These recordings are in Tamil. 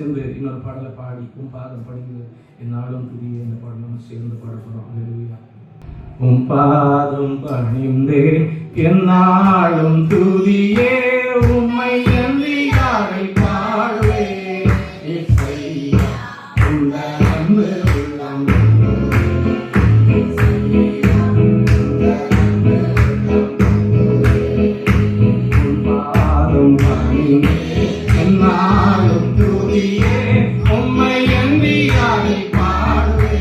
சேர்ந்து இன்னொரு பாடலை பாடி உன் பாதம் படிந்து என்னாலும் புதிய இந்த பாடல் நம்ம சேர்ந்து பாட போறோம். அல்லேலூயா. உன் பாதம் பணிந்தே என்னாலும் துதியே உம்மை நன்றியாரை பாடுவே இசையா உள்ள அன்பு உள்ளம் உன் பாதம் பணிந்தே என்னாலும் துதியே உம்மை நன்றியாரை பாடுவே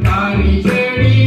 Hari Jedi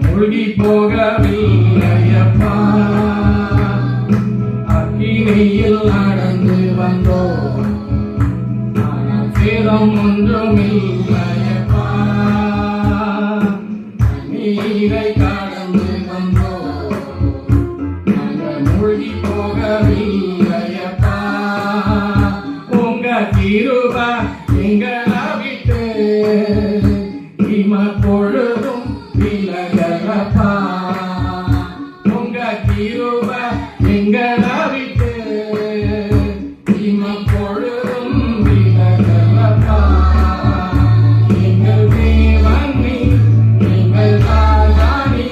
மூழ்கி போகவில்லையப்பா, அக்கினியில் நடந்து வந்தோம், ஆனால் சேதம் ஒன்றுமில்லையப்பா, நீரை கடந்து வந்தோம், நாங்கள் மூழ்கி போகவில்லையப்பா, உங்க கிருபை எங்களை விட்டு பொழுதும் விலகலப்பா, உங்க கிருபை எங்களை விட்டு பொழுதும் விலகலப்பா, எங்கள் தேவன் நீ, எங்கள் ராஜானி,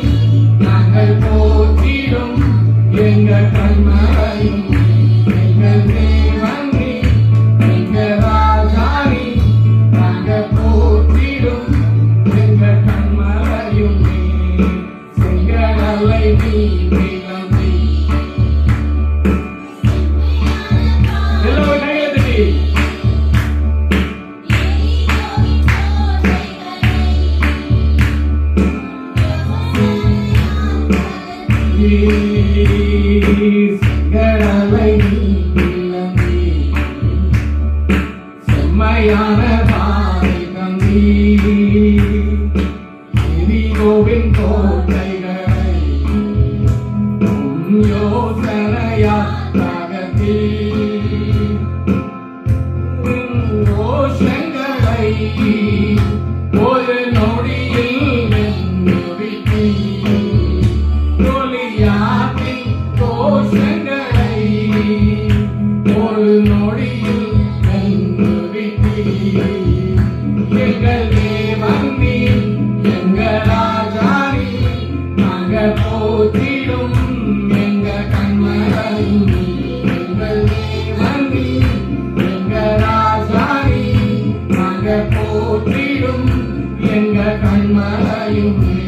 நாங்கள் போற்றிடும் எங்கள் கண்மலையும் நீ, எங்கள் தேவன் நீ, எங்கள் ராஜானி, நாங்கள் போற்றிடும் எங்கள் கண்மலையும் நீ, செங்கடலை நீ விளம்பி. எல்லோரும் கையெழுத்தி செங்கடலை நீ விளம்பி, செம்மையான பாதை தந்தி, எரிகோவின் கோட்டைகளை யோசனையால் தகர்த்தி, கோஷங்களை ஒரு நொடியில் வென்றுவிட்டி, கோலியாத்தின் கோஷங்களை ஒரு நொடியில் வென்றுவிட்டி, எங்கள் தேவன் நீ, எங்கள் ராஜானி, நாங்கள் போற்றிடும் எங்கள் கண்மலையும் நீ, எங்கள் தேவன் நீ, எங்கள் ராஜானி, நாங்கள் போற்றிடும் எங்கள் கண்மலையும் நீ,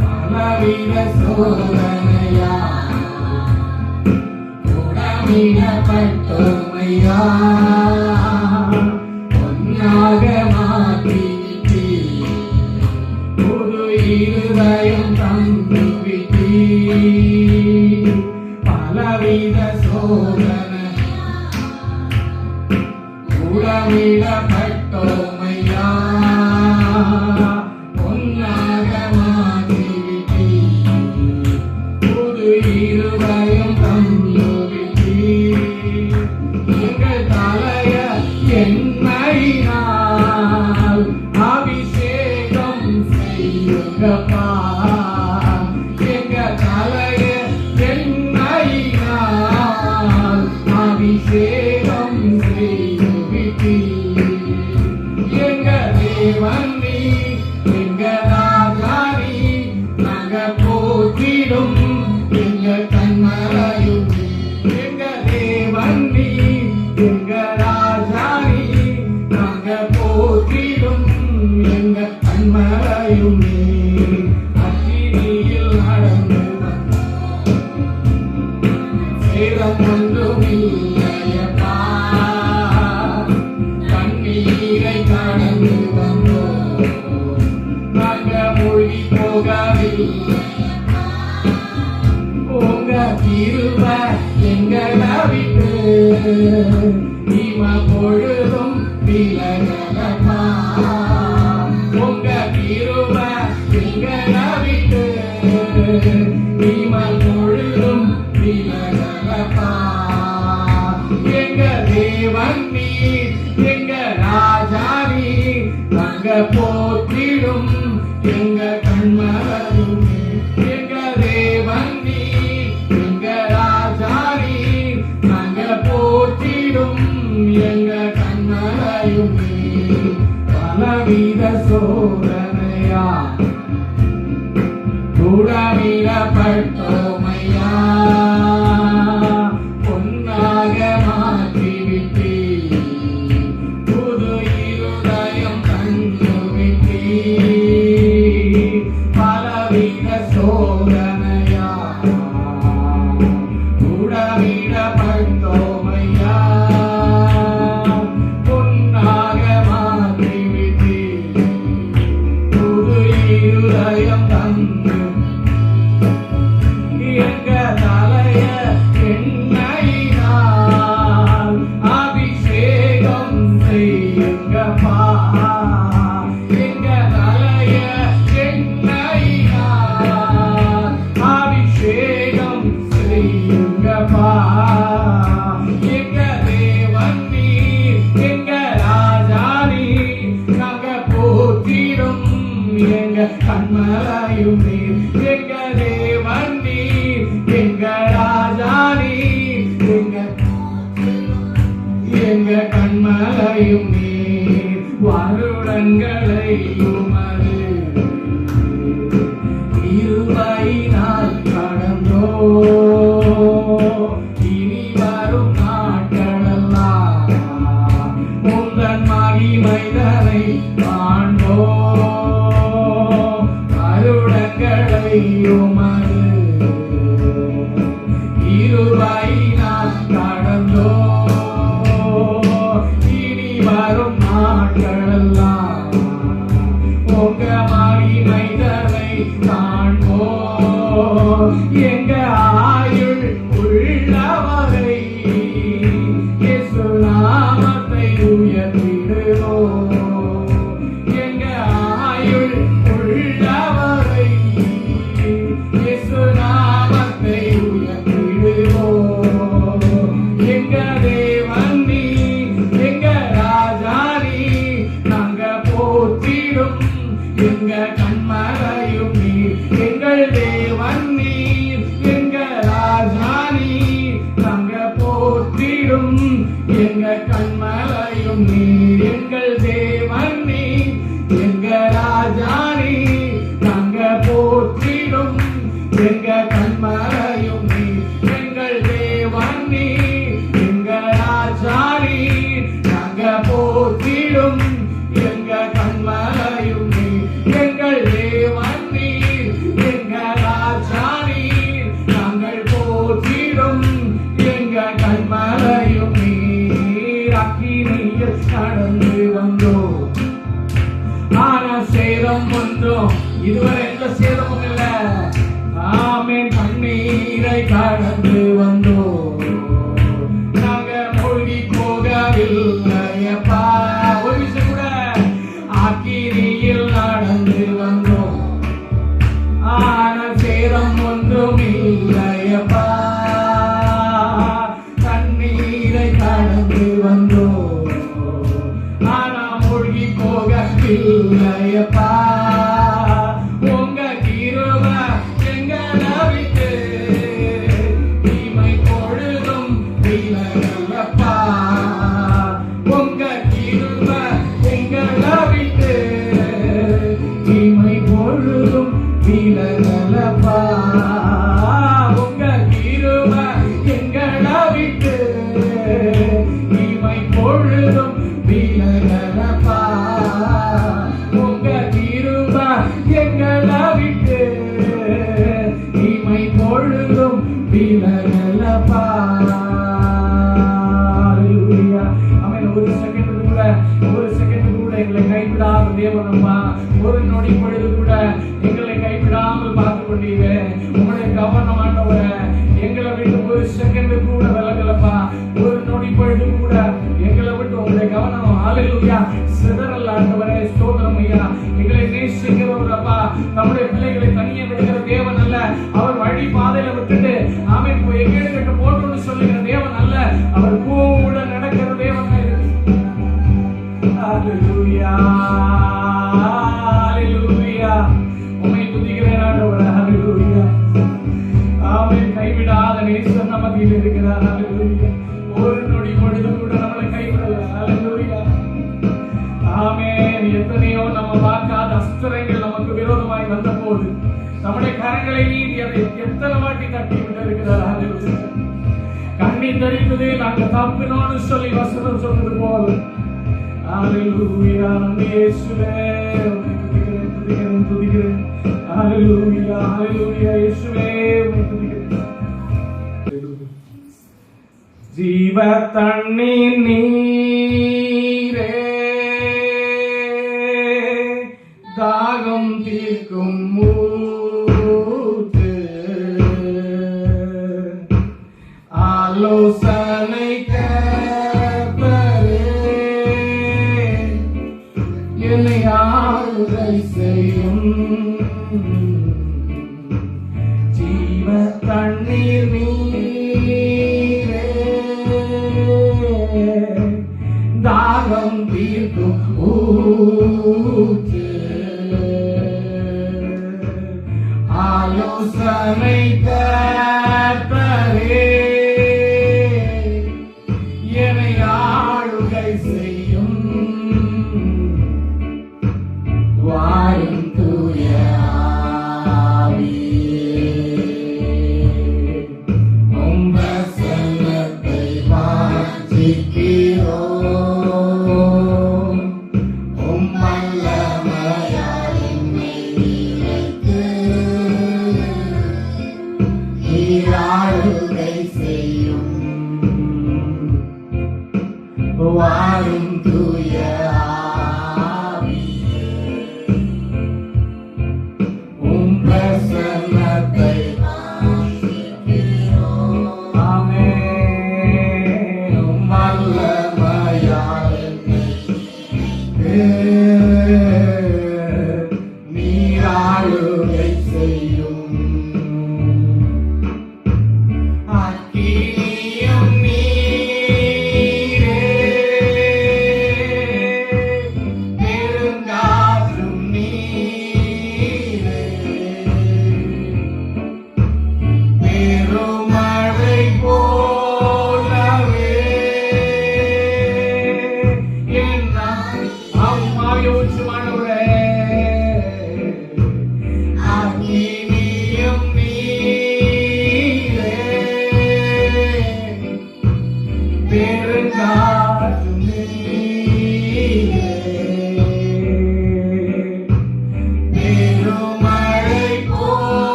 பலவித சோதனையா உடமிடப்பட்டோமையா, பொன்னாக மாற்றிவிட்டி, புது இருதயம் தந்துவிட்டி, பலவித சோதனை உடமிடப்பட்டோமையா, பொன்னாக மாற்றிவிட்டி, புது இருதயம் தந்துவிட்டி, எங்கள் தலைய எண்ணெயினால் அபிஷேகம் செய்யுங்கப்பா, எங்கள் தலைய எண்ணெயினால் அபிஷேகம் செய்யுவிட்டி, எங்கள் தேவன் நீ, எங்கள் ராஜானி, நாங்கள் போற்றிடும் எங்கள் கண்மலையும் நீ, எங்கள் தேவன் நீ, எங்கள் ராஜானி, நாங்கள் போற்றிடும் எங்கள் கண்மலையும் நீ, அக்கினியில் நடந்து சேதம் ஒன்றுமில்லையப்பா, கண்ணீரை கடந்து வந்தோம், நாங்கள் மூழ்கி போகவில்லையப்பா, உங்க கிருபை எங்களை விட்டு பொழுதும் விலகலப்பா, உங்க கிருபை எங்களை விட்டு பொழுதும் விலகலப்பா, எங்க தேவன் நீ, எங்க ராஜானி, நாங்கள் போற்றிடும் எங்க கண்மலையும் நீ, எங்க தேவன் நீ, எங்க ராஜானி, நாங்கள் போற்றிடும் எங்க கண்மலையும் நீ, பலவித சோதனையா உடமிடப்பட்டோமையா, பொன்னாக மாற்றிவிட்டி, புது இருதயம் தந்துவிட்டி, பலவித சோதனையா உடமிடப்பட்டோமையா, பொன்னாக மாற்றிவிட்டி, புது இருதயம் தந்து இனி வரும் நாட்களெல்லாம் உந்தன் மகிமைதனை காண்போம். கருடங்களை உமது இருளாயினால் கடந்தோம். இனி வரும் நாட்களெல்லாம் உங்க மகிமைதனை காண்போம். எங்க ஆயுள் உள்ளவரை இயேசு நாமத்தை உயர்த்திடுவோம். எங்க ஆயுள் உள்ளவரை இயேசு நாமத்தை உயர்த்திடுவோம். எங்க தேவன் நீ, எங்க ராஜா நீ, நாங்க போற்றிடும் எங்க கண்மலையும் நீ. எங்கள் தேவன் நீ, எங்க ராஜா நீ, நாங்க போற்றிடும் எங்க கண்மலையும் நீ. எங்கள் தேவன் நீ, எங்க ராஜா நீ, நாங்க போற்றிடும் எங்க கண்மலையும் நீ. எங்கள் தேவன் நீ, எங்க ராஜா நீ, நாங்க போற்றிடும் எங்க கண்மலையும் நீ. எங்கள் தேவன் நீ, எங்க ராஜா நீ, நாங்கள் போற்றிடும் எங்க கண்மலையும் நீ. அக்கினியில் நடந்து வந்தோம், ஆனா சேதம் வந்தோம், இதுவரை எந்த சேதமும் இல்ல. ஆமென். கண்ணீரை கடந்து வந்தோம், நாங்க மூழ்கி போகவில்லையப்பா. ஒரு விஷயம் கூட, அக்கினியில் நடந்து வந்தோம், ஆனா சேதம் ஒன்றும் இல்லையப்பா. கண்ணீரை கடந்து வந்தோம், ஆனா மூழ்கி போகவில்லையப்பா. உங்க கிருபை எங்களை விட்டு தீமை பொழுதும் விலகலப்பா. உங்க கிருபை எங்களை விட்டு தீமை பொழுதும் விலகலப்பா. உங்க கிருபை எங்களை விட்டு தீமை பொழுதும் விலகலப்பா. உங்க கிருபை எங்களை விட்டு தீமை பொழுதும் விலகலப்பா. ஹல்லேலூயா. ஆமென். ஒரு செகண்ட் கூட எங்களை கைவிடாத தேவனப்பா. ஒரு நொடி பொழுது கூட எங்களை கைவிடாமல் பார்த்து கொண்டீங்க. உங்களுடைய கவனம் ஆண்டவரே எங்களை விட்டு ஒரு செகண்ட் கூட விலகலப்பா. ஒரு நொடி பொழுது கூட எங்களை விட்டு உங்களுடைய கவனம் ஹல்லேலூயா சிதறல் ஆண்டவரே. ஸ்தோத்திரம் ஐயா. எங்களை நேசிக்கிறவரப்பா. நம்முடைய பிள்ளைகளை தனியே விடுகிற தேவன் அல்ல. அவர் வழி பாதையில விட்டுட்டு ஆமென் எங்கேடு கட்டு போட்டுன்னு சொல்லுகிற தேவன் அல்ல. அவர் கூட நடக்கிற தேவன். ஹல்லேலூயா ஹல்லேலூயா. உம்மை துதிக்கிறேன் ஆண்டவரே. ஹல்லேலூயா. ஆமென். கைவிடாத நேசர் நம்ம மத்தியில் இருக்கிறார். ஹல்லேலூயா. ஒரு நொடி பொழுது கூட நம்மளை கைவிடல. ஹல்லேலூயா. ஆமென். எத்தனையோ நம்ம பார்க்காத அஸ்திரங்கள் நமக்கு விரோதமாய் வந்த போது நம்முடைய கரங்களை நீதி அதை எத்தனை வாட்டி தட்டி விட்டு இருக்கிறார். ஹல்லேலூயா. கண்ணீர் தெரிந்தது நாங்க தப்பினோன்னு சொல்லி வசனம் சொன்னது போல. ஹல்லேலூயா. நன்றி இயேசுவே. துதிக்கிறேன். ஹல்லேலூயா ஹல்லேலூயா. இயேசுவே துதிக்கிறேன். ஜீவ தண்ணீர் நீரே, தாகம் தீர்க்கும் ஊற்று, ஆலோசனை கேட்பரே, என்னை ஆளுகை செய்யும். ஜீவ தண்ணீர் நீரே, தாகம் தீர்க்கும் ஊற்று, ஆலோசனை கேட்பரே, என்னை ஆளுகை செய்யும். வாரும் தூய ஆவியே,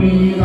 நீர்